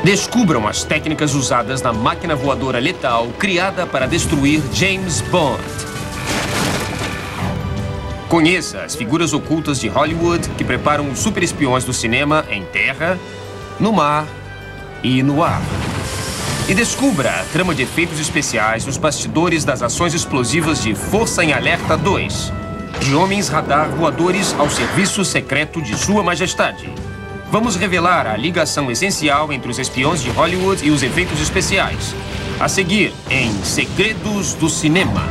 Descubram as técnicas usadas na máquina voadora letal criada para destruir James Bond. Conheça as figuras ocultas de Hollywood que preparam os super-espiões do cinema em terra, no mar e no ar. E descubra a trama de efeitos especiais nos bastidores das ações explosivas de Força em Alerta 2. De homens radar voadores ao serviço secreto de Sua Majestade. Vamos revelar a ligação essencial entre os espiões de Hollywood e os efeitos especiais. A seguir, em Segredos do Cinema.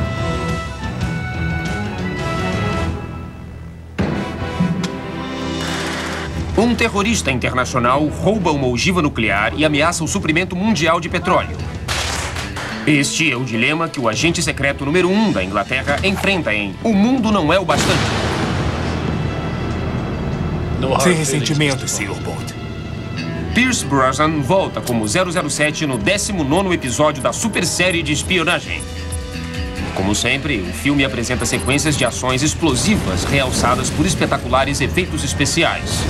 Um terrorista internacional rouba uma ogiva nuclear e ameaça o suprimento mundial de petróleo. Este é o dilema que o agente secreto número 1 da Inglaterra enfrenta em O Mundo Não É o Bastante. Sem ressentimentos, Sr. Bond. Pierce Brosnan volta como 007 no 19º episódio da super série de espionagem. Como sempre, o filme apresenta sequências de ações explosivas realçadas por espetaculares efeitos especiais.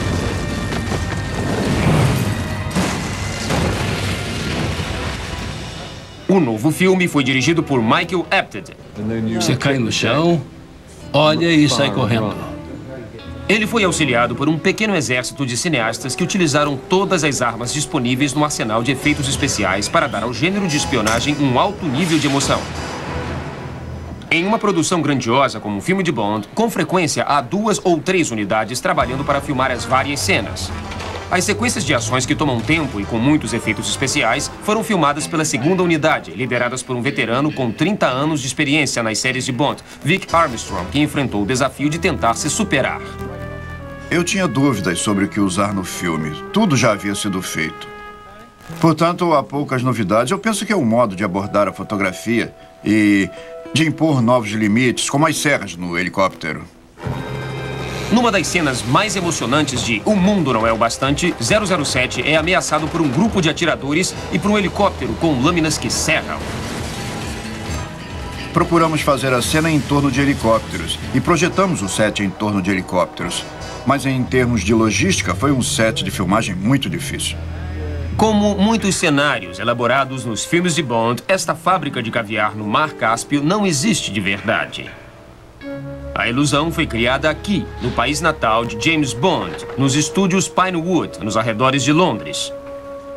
O novo filme foi dirigido por Michael Apted. Você cai no chão, olha e sai correndo. Ele foi auxiliado por um pequeno exército de cineastas que utilizaram todas as armas disponíveis no arsenal de efeitos especiais para dar ao gênero de espionagem um alto nível de emoção. Em uma produção grandiosa como um filme de Bond, com frequência há 2 ou 3 unidades trabalhando para filmar as várias cenas. As sequências de ações que tomam tempo e com muitos efeitos especiais foram filmadas pela segunda unidade, lideradas por um veterano com 30 anos de experiência nas séries de Bond, Vic Armstrong, que enfrentou o desafio de tentar se superar. Eu tinha dúvidas sobre o que usar no filme. Tudo já havia sido feito. Portanto, há poucas novidades. Eu penso que é um modo de abordar a fotografia e de impor novos limites, como as serras no helicóptero. Numa das cenas mais emocionantes de O Mundo Não É o Bastante, 007 é ameaçado por um grupo de atiradores e por um helicóptero com lâminas que serram. Procuramos fazer a cena em torno de helicópteros e projetamos o set em torno de helicópteros. Mas em termos de logística, foi um set de filmagem muito difícil. Como muitos cenários elaborados nos filmes de Bond, esta fábrica de caviar no Mar Cáspio não existe de verdade. A ilusão foi criada aqui, no país natal de James Bond, nos estúdios Pinewood, nos arredores de Londres.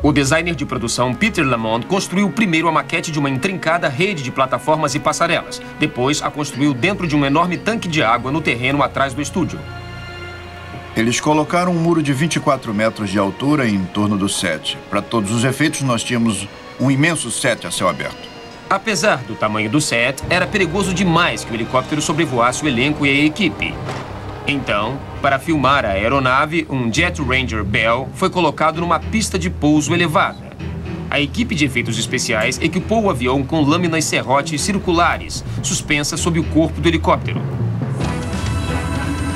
O designer de produção Peter Lamont construiu primeiro a maquete de uma intrincada rede de plataformas e passarelas. Depois, a construiu dentro de um enorme tanque de água no terreno atrás do estúdio. Eles colocaram um muro de 24 metros de altura em torno do set. Para todos os efeitos, nós tínhamos um imenso set a céu aberto. Apesar do tamanho do set, era perigoso demais que o helicóptero sobrevoasse o elenco e a equipe. Então, para filmar a aeronave, um Jet Ranger Bell foi colocado numa pista de pouso elevada. A equipe de efeitos especiais equipou o avião com lâminas serrotes circulares, suspensas sob o corpo do helicóptero.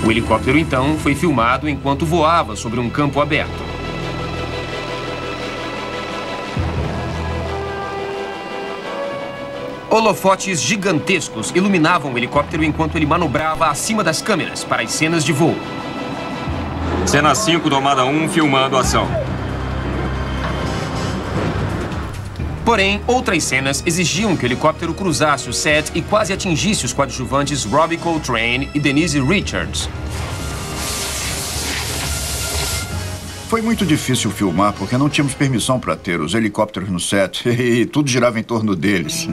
O helicóptero, então, foi filmado enquanto voava sobre um campo aberto. Holofotes gigantescos iluminavam o helicóptero enquanto ele manobrava acima das câmeras para as cenas de voo. Cena 5, tomada 1, filmando a ação. Porém, outras cenas exigiam que o helicóptero cruzasse o set e quase atingisse os coadjuvantes Robbie Coltrane e Denise Richards. Foi muito difícil filmar porque não tínhamos permissão para ter os helicópteros no set e tudo girava em torno deles.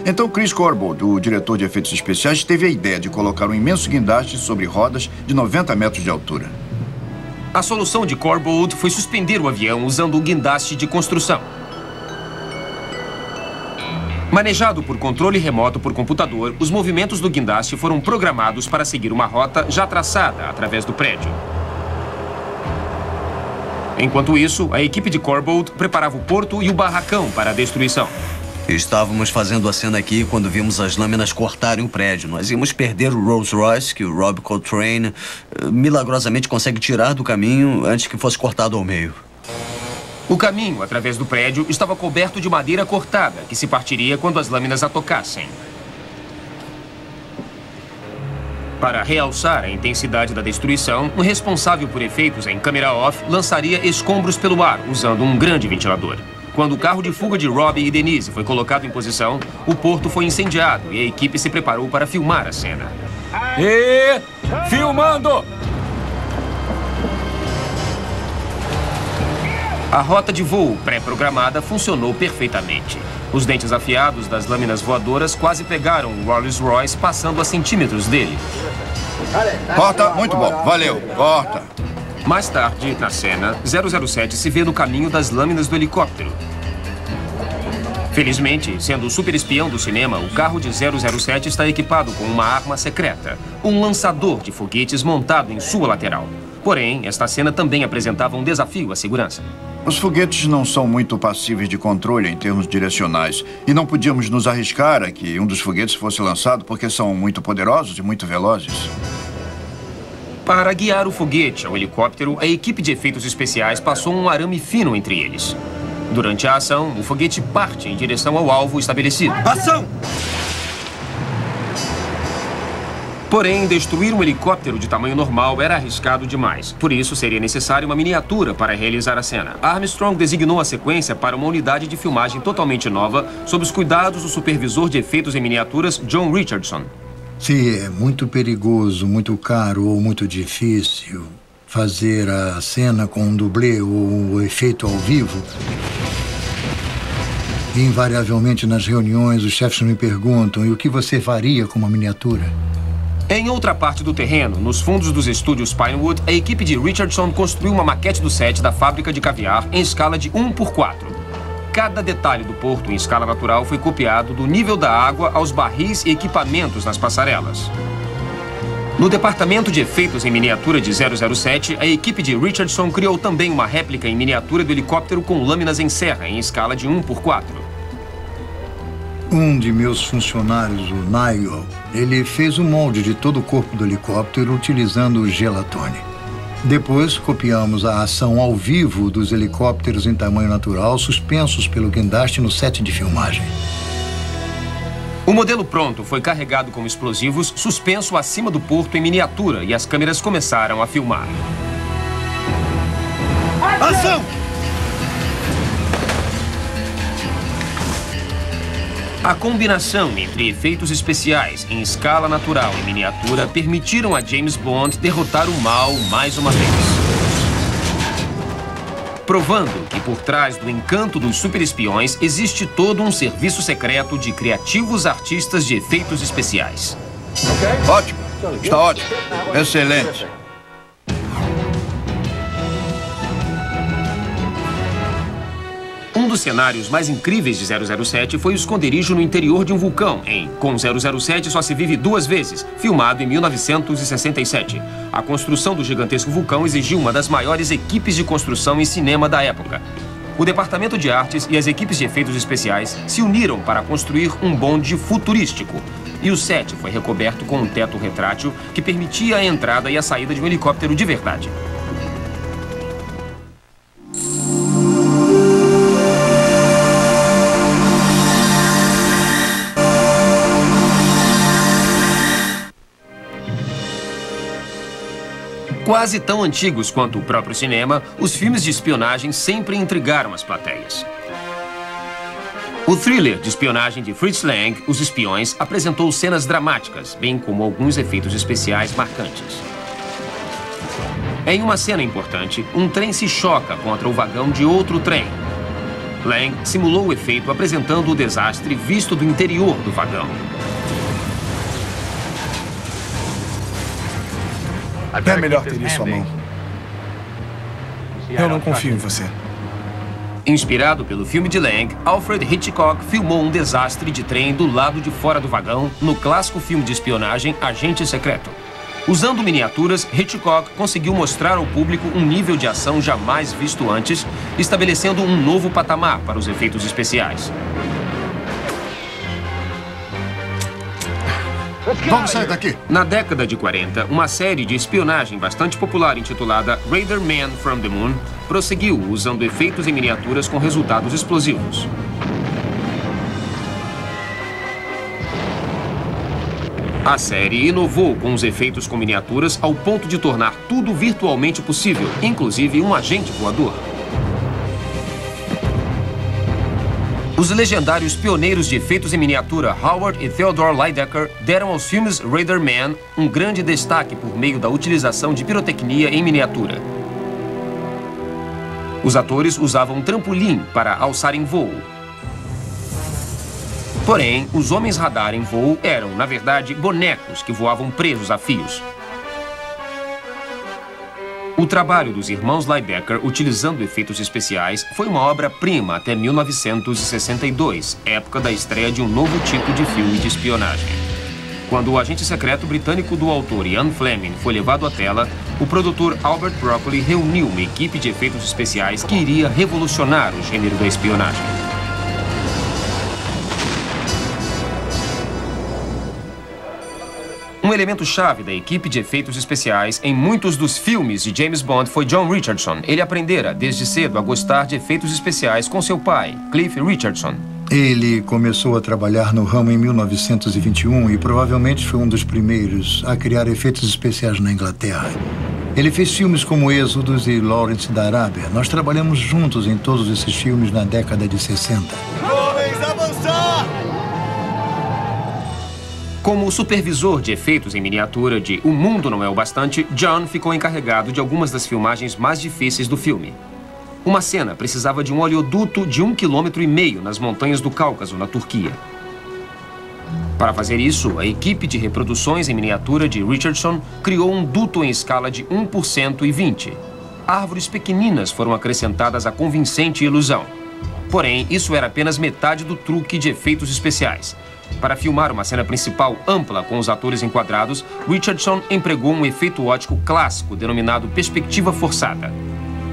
Então, Chris Corbould, o diretor de efeitos especiais, teve a ideia de colocar um imenso guindaste sobre rodas de 90 metros de altura. A solução de Corbould foi suspender o avião usando um guindaste de construção. Manejado por controle remoto por computador, os movimentos do guindaste foram programados para seguir uma rota já traçada através do prédio. Enquanto isso, a equipe de Corbould preparava o porto e o barracão para a destruição. Estávamos fazendo a cena aqui quando vimos as lâminas cortarem o prédio. Nós íamos perder o Rolls Royce, que o Rob Coltrane milagrosamente consegue tirar do caminho antes que fosse cortado ao meio. O caminho, através do prédio, estava coberto de madeira cortada, que se partiria quando as lâminas a tocassem. Para realçar a intensidade da destruição, o responsável por efeitos em câmera off lançaria escombros pelo ar, usando um grande ventilador. Quando o carro de fuga de Robbie e Denise foi colocado em posição, o porto foi incendiado e a equipe se preparou para filmar a cena. E... filmando! A rota de voo pré-programada funcionou perfeitamente. Os dentes afiados das lâminas voadoras quase pegaram o Rolls-Royce, passando a centímetros dele. Corta, muito bom. Valeu, corta. Mais tarde, na cena, 007 se vê no caminho das lâminas do helicóptero. Felizmente, sendo o super espião do cinema, o carro de 007 está equipado com uma arma secreta, um lançador de foguetes montado em sua lateral. Porém, esta cena também apresentava um desafio à segurança. Os foguetes não são muito passíveis de controle em termos direcionais. E não podíamos nos arriscar a que um dos foguetes fosse lançado porque são muito poderosos e muito velozes. Para guiar o foguete ao helicóptero, a equipe de efeitos especiais passou um arame fino entre eles. Durante a ação, o foguete parte em direção ao alvo estabelecido. Ação! Porém, destruir um helicóptero de tamanho normal era arriscado demais. Por isso, seria necessária uma miniatura para realizar a cena. Armstrong designou a sequência para uma unidade de filmagem totalmente nova, sob os cuidados do supervisor de efeitos em miniaturas, John Richardson. Se é muito perigoso, muito caro ou muito difícil fazer a cena com um dublê ou o efeito ao vivo, invariavelmente nas reuniões os chefes me perguntam: e o que você faria com uma miniatura? Em outra parte do terreno, nos fundos dos estúdios Pinewood, a equipe de Richardson construiu uma maquete do set da fábrica de caviar em escala de 1:4. Cada detalhe do porto em escala natural foi copiado do nível da água aos barris e equipamentos nas passarelas. No departamento de efeitos em miniatura de 007, a equipe de Richardson criou também uma réplica em miniatura do helicóptero com lâminas em serra em escala de 1:4. Um de meus funcionários, o Nigel, ele fez o molde de todo o corpo do helicóptero utilizando gelatone. Depois, copiamos a ação ao vivo dos helicópteros em tamanho natural suspensos pelo guindaste no set de filmagem. O modelo pronto foi carregado com explosivos, suspenso acima do porto em miniatura, e as câmeras começaram a filmar. Ação! A combinação entre efeitos especiais em escala natural e miniatura permitiram a James Bond derrotar o mal mais uma vez. Provando que por trás do encanto dos superespiões existe todo um serviço secreto de criativos artistas de efeitos especiais. Ótimo. Está ótimo. Excelente. Um dos cenários mais incríveis de 007 foi o esconderijo no interior de um vulcão em Com 007 Só Se Vive Duas Vezes, filmado em 1967. A construção do gigantesco vulcão exigiu uma das maiores equipes de construção em cinema da época. O Departamento de Artes e as equipes de efeitos especiais se uniram para construir um bonde futurístico. E o set foi recoberto com um teto retrátil que permitia a entrada e a saída de um helicóptero de verdade. Quase tão antigos quanto o próprio cinema, os filmes de espionagem sempre intrigaram as plateias. O thriller de espionagem de Fritz Lang, Os Espiões, apresentou cenas dramáticas, bem como alguns efeitos especiais marcantes. Em uma cena importante, um trem se choca contra o vagão de outro trem. Lang simulou o efeito apresentando o desastre visto do interior do vagão. É melhor ter isso à mão. Eu não confio em você. Inspirado pelo filme de Lang, Alfred Hitchcock filmou um desastre de trem do lado de fora do vagão no clássico filme de espionagem Agente Secreto. Usando miniaturas, Hitchcock conseguiu mostrar ao público um nível de ação jamais visto antes, estabelecendo um novo patamar para os efeitos especiais. Vamos sair daqui. Na década de 40, uma série de espionagem bastante popular intitulada Raider Man from the Moon prosseguiu usando efeitos em miniaturas com resultados explosivos. A série inovou com os efeitos com miniaturas ao ponto de tornar tudo virtualmente possível, inclusive um agente voador. Os legendários pioneiros de efeitos em miniatura Howard e Theodore Lydecker deram aos filmes Raider Man um grande destaque por meio da utilização de pirotecnia em miniatura. Os atores usavam um trampolim para alçar em voo. Porém, os homens radar em voo eram, na verdade, bonecos que voavam presos a fios. O trabalho dos irmãos Lydecker utilizando efeitos especiais foi uma obra-prima até 1962, época da estreia de um novo tipo de filme de espionagem. Quando o agente secreto britânico do autor Ian Fleming foi levado à tela, o produtor Albert Broccoli reuniu uma equipe de efeitos especiais que iria revolucionar o gênero da espionagem. Um elemento-chave da equipe de efeitos especiais em muitos dos filmes de James Bond foi John Richardson. Ele aprendera desde cedo a gostar de efeitos especiais com seu pai, Cliff Richardson. Ele começou a trabalhar no ramo em 1921 e provavelmente foi um dos primeiros a criar efeitos especiais na Inglaterra. Ele fez filmes como Êxodos e Lawrence da Arábia. Nós trabalhamos juntos em todos esses filmes na década de 60. Homens, avançar! Como supervisor de efeitos em miniatura de O Mundo Não É o Bastante, John ficou encarregado de algumas das filmagens mais difíceis do filme. Uma cena precisava de um oleoduto de 1,5 km nas montanhas do Cáucaso, na Turquia. Para fazer isso, a equipe de reproduções em miniatura de Richardson criou um duto em escala de 1 por 120. Árvores pequeninas foram acrescentadas à convincente ilusão. Porém, isso era apenas metade do truque de efeitos especiais. Para filmar uma cena principal ampla com os atores enquadrados, Richardson empregou um efeito óptico clássico denominado perspectiva forçada.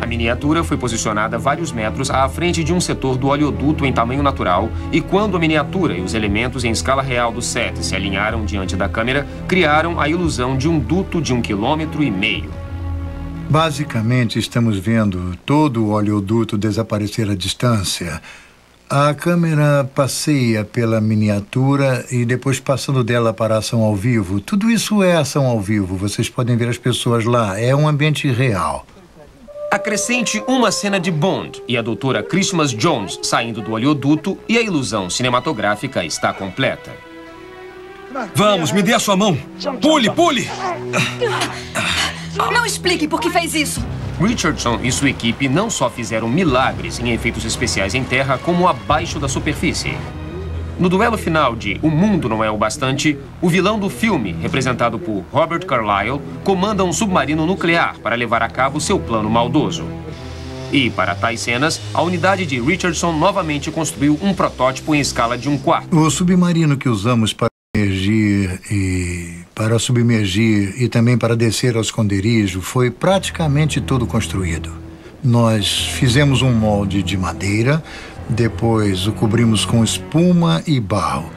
A miniatura foi posicionada vários metros à frente de um setor do oleoduto em tamanho natural e quando a miniatura e os elementos em escala real do set se alinharam diante da câmera, criaram a ilusão de um duto de 1,5 km. Basicamente, estamos vendo todo o oleoduto desaparecer à distância. A câmera passeia pela miniatura e depois passando dela para a ação ao vivo. Tudo isso é ação ao vivo. Vocês podem ver as pessoas lá. É um ambiente real. Acrescente uma cena de Bond e a doutora Christmas Jones saindo do oleoduto e a ilusão cinematográfica está completa. Vamos, me dê a sua mão. Pule, pule! Não explique por que fez isso. Richardson e sua equipe não só fizeram milagres em efeitos especiais em terra, como abaixo da superfície. No duelo final de O Mundo Não É o Bastante, o vilão do filme, representado por Robert Carlyle, comanda um submarino nuclear para levar a cabo seu plano maldoso. E, para tais cenas, a unidade de Richardson novamente construiu um protótipo em escala de 1/4. O submarino que usamos para submergir e também para descer ao esconderijo foi praticamente todo construído. Nós fizemos um molde de madeira, depois o cobrimos com espuma e barro.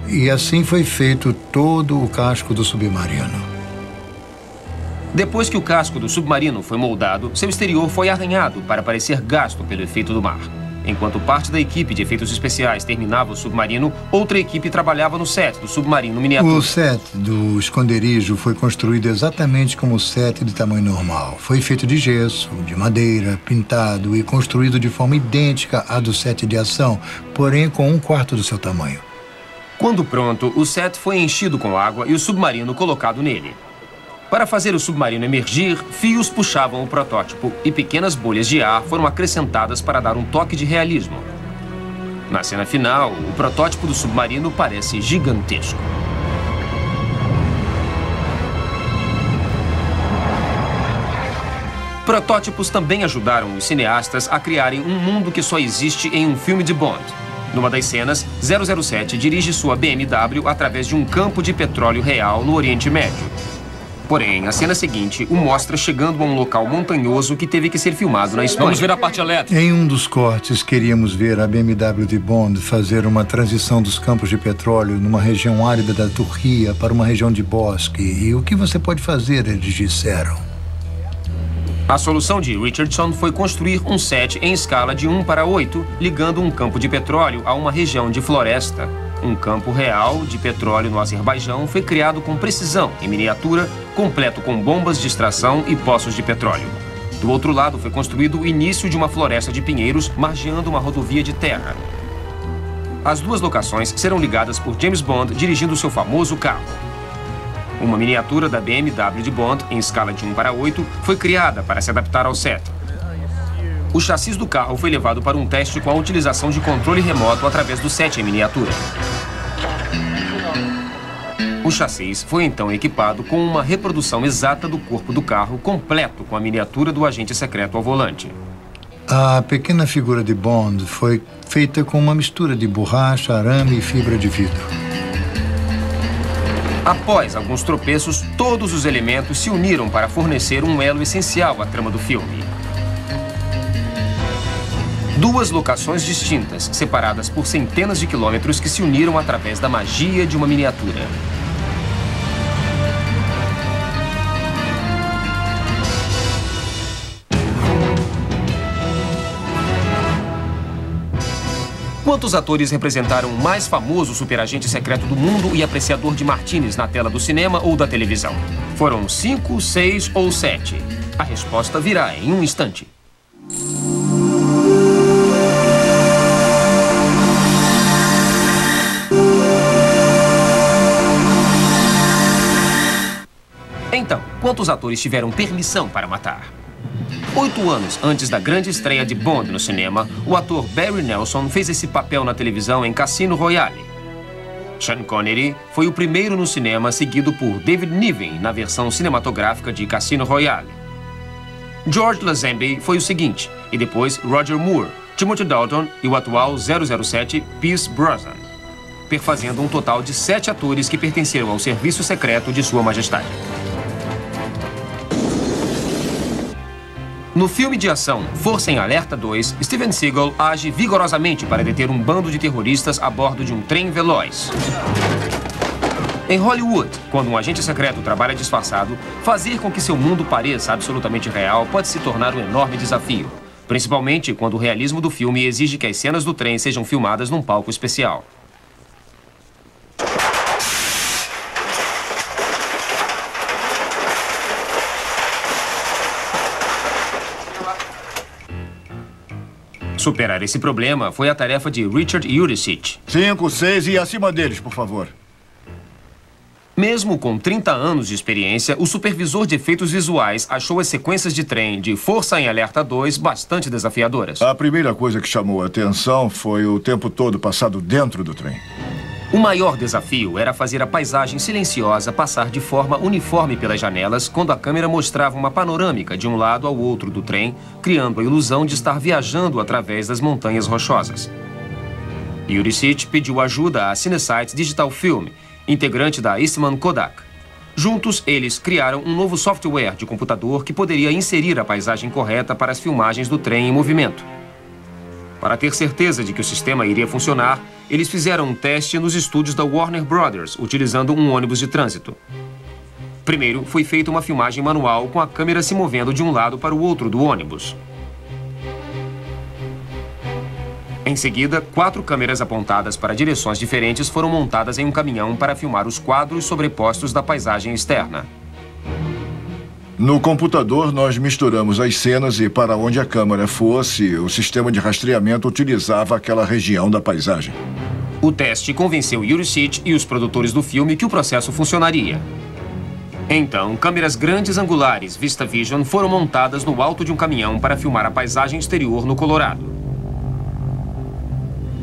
E assim foi feito todo o casco do submarino. Depois que o casco do submarino foi moldado, seu exterior foi arranhado para parecer gasto pelo efeito do mar. Enquanto parte da equipe de efeitos especiais terminava o submarino, outra equipe trabalhava no set do submarino miniatura. O set do esconderijo foi construído exatamente como o set de tamanho normal. Foi feito de gesso, de madeira, pintado e construído de forma idêntica à do set de ação, porém com 1/4 do seu tamanho. Quando pronto, o set foi enchido com água e o submarino colocado nele. Para fazer o submarino emergir, fios puxavam o protótipo e pequenas bolhas de ar foram acrescentadas para dar um toque de realismo. Na cena final, o protótipo do submarino parece gigantesco. Protótipos também ajudaram os cineastas a criarem um mundo que só existe em um filme de Bond. Numa das cenas, 007 dirige sua BMW através de um campo de petróleo real no Oriente Médio. Porém, a cena seguinte o mostra chegando a um local montanhoso que teve que ser filmado na Espanha. Vamos ver a parte elétrica. Em um dos cortes, queríamos ver a BMW de Bond fazer uma transição dos campos de petróleo numa região árida da Turquia para uma região de bosque. E o que você pode fazer, eles disseram. A solução de Richardson foi construir um set em escala de 1/8, ligando um campo de petróleo a uma região de floresta. um campo real de petróleo no Azerbaijão, foi criado com precisão, em miniatura, completo com bombas de extração e poços de petróleo. Do outro lado, foi construído o início de uma floresta de pinheiros, margeando uma rodovia de terra. As duas locações serão ligadas por James Bond dirigindo seu famoso carro. Uma miniatura da BMW de Bond, em escala de 1:8, foi criada para se adaptar ao set. O chassi do carro foi levado para um teste com a utilização de controle remoto através do set em miniatura. O chassi foi então equipado com uma reprodução exata do corpo do carro, completo com a miniatura do agente secreto ao volante. A pequena figura de Bond foi feita com uma mistura de borracha, arame e fibra de vidro. Após alguns tropeços, todos os elementos se uniram para fornecer um elo essencial à trama do filme. Duas locações distintas, separadas por centenas de quilômetros, que se uniram através da magia de uma miniatura. Quantos atores representaram o mais famoso superagente secreto do mundo e apreciador de martinis na tela do cinema ou da televisão? Foram 5, 6 ou 7? A resposta virá em um instante. Então, quantos atores tiveram permissão para matar? 8 anos antes da grande estreia de Bond no cinema, o ator Barry Nelson fez esse papel na televisão em Cassino Royale. Sean Connery foi o primeiro no cinema, seguido por David Niven na versão cinematográfica de Cassino Royale. George Lazenby foi o seguinte, e depois Roger Moore, Timothy Dalton e o atual 007 Pierce Brosnan, perfazendo um total de 7 atores que pertenceram ao serviço secreto de Sua Majestade. No filme de ação Força em Alerta 2, Steven Seagal age vigorosamente para deter um bando de terroristas a bordo de um trem veloz. Em Hollywood, quando um agente secreto trabalha disfarçado, fazer com que seu mundo pareça absolutamente real pode se tornar um enorme desafio, principalmente quando o realismo do filme exige que as cenas do trem sejam filmadas num palco especial. Superar esse problema foi a tarefa de Richard Yuricich. 5, 6 e acima deles, por favor. Mesmo com 30 anos de experiência, o supervisor de efeitos visuais achou as sequências de trem de Força em Alerta 2 bastante desafiadoras. A primeira coisa que chamou a atenção foi o tempo todo passado dentro do trem. O maior desafio era fazer a paisagem silenciosa passar de forma uniforme pelas janelas quando a câmera mostrava uma panorâmica de um lado ao outro do trem, criando a ilusão de estar viajando através das montanhas rochosas. Yuricich pediu ajuda à Cinesight Digital Film, integrante da Eastman Kodak. Juntos, eles criaram um novo software de computador que poderia inserir a paisagem correta para as filmagens do trem em movimento. Para ter certeza de que o sistema iria funcionar, eles fizeram um teste nos estúdios da Warner Brothers, utilizando um ônibus de trânsito. Primeiro, foi feita uma filmagem manual com a câmera se movendo de um lado para o outro do ônibus. Em seguida, 4 câmeras apontadas para direções diferentes foram montadas em um caminhão para filmar os quadros sobrepostos da paisagem externa. No computador, nós misturamos as cenas e, para onde a câmera fosse, o sistema de rastreamento utilizava aquela região da paisagem. O teste convenceu Yuricich e os produtores do filme que o processo funcionaria. Então, câmeras grandes angulares VistaVision foram montadas no alto de um caminhão para filmar a paisagem exterior no Colorado.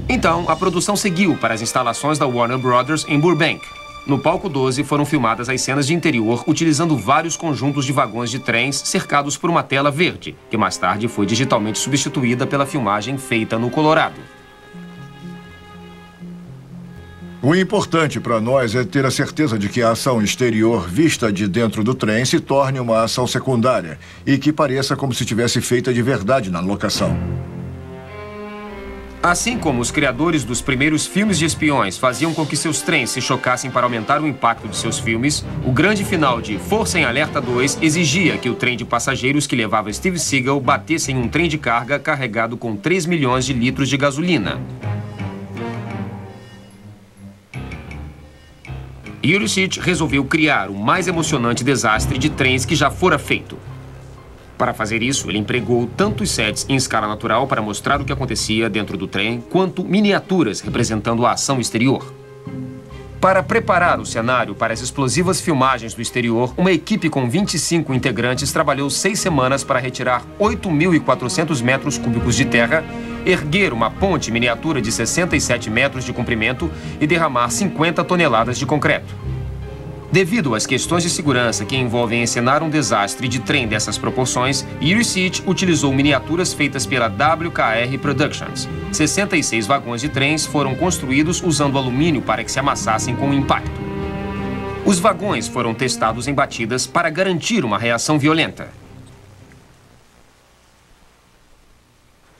Então, a produção seguiu para as instalações da Warner Brothers em Burbank. No palco 12 foram filmadas as cenas de interior utilizando vários conjuntos de vagões de trens cercados por uma tela verde, que mais tarde foi digitalmente substituída pela filmagem feita no Colorado. O importante para nós é ter a certeza de que a ação exterior vista de dentro do trem se torne uma ação secundária e que pareça como se tivesse feita de verdade na locação. Assim como os criadores dos primeiros filmes de espiões faziam com que seus trens se chocassem para aumentar o impacto de seus filmes, o grande final de Força em Alerta 2 exigia que o trem de passageiros que levava Steve Seagal batesse em um trem de carga carregado com 3 milhões de litros de gasolina. Yuricich resolveu criar o mais emocionante desastre de trens que já fora feito. Para fazer isso, ele empregou tantos sets em escala natural para mostrar o que acontecia dentro do trem, quanto miniaturas representando a ação exterior. Para preparar o cenário para as explosivas filmagens do exterior, uma equipe com 25 integrantes trabalhou 6 semanas para retirar 8.400 metros cúbicos de terra, erguer uma ponte miniatura de 67 metros de comprimento e derramar 50 toneladas de concreto. Devido às questões de segurança que envolvem encenar um desastre de trem dessas proporções, Yuricich utilizou miniaturas feitas pela WKR Productions. 66 vagões de trens foram construídos usando alumínio para que se amassassem com o impacto. Os vagões foram testados em batidas para garantir uma reação violenta.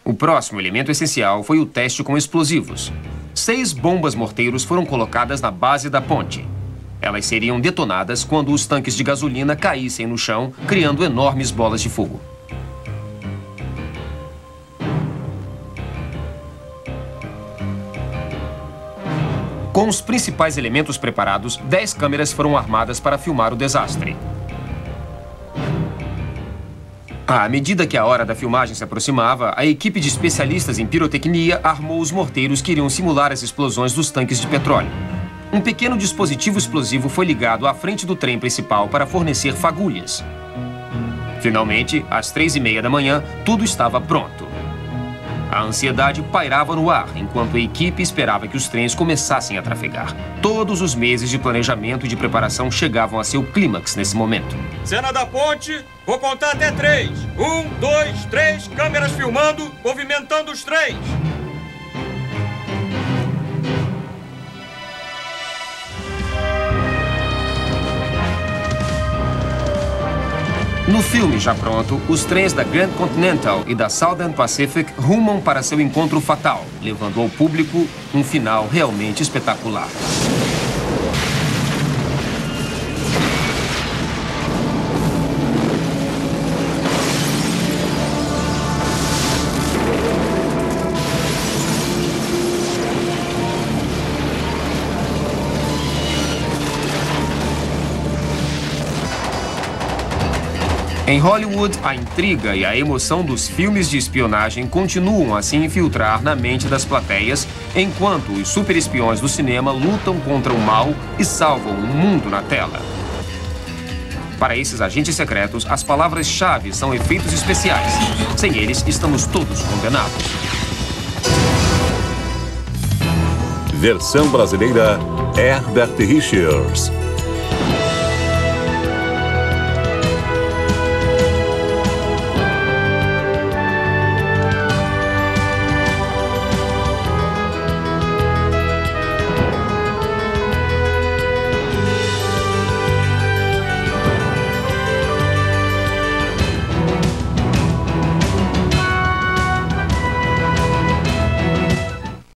O próximo elemento essencial foi o teste com explosivos. 6 bombas morteiros foram colocadas na base da ponte. Elas seriam detonadas quando os tanques de gasolina caíssem no chão, criando enormes bolas de fogo. Com os principais elementos preparados, 10 câmeras foram armadas para filmar o desastre. À medida que a hora da filmagem se aproximava, a equipe de especialistas em pirotecnia armou os morteiros que iriam simular as explosões dos tanques de petróleo. Um pequeno dispositivo explosivo foi ligado à frente do trem principal para fornecer fagulhas. Finalmente, às 3h30 da manhã, tudo estava pronto. A ansiedade pairava no ar, enquanto a equipe esperava que os trens começassem a trafegar. Todos os meses de planejamento e de preparação chegavam a seu clímax nesse momento. Cena da ponte, vou contar até 3. 1, 2, 3, câmeras filmando, movimentando os trens. No filme já pronto, os trens da Grand Continental e da Southern Pacific rumam para seu encontro fatal, levando ao público um final realmente espetacular. Em Hollywood, a intriga e a emoção dos filmes de espionagem continuam a se infiltrar na mente das plateias, enquanto os superespiões do cinema lutam contra o mal e salvam o mundo na tela. Para esses agentes secretos, as palavras-chave são efeitos especiais. Sem eles, estamos todos condenados. Versão brasileira, Herbert Richards.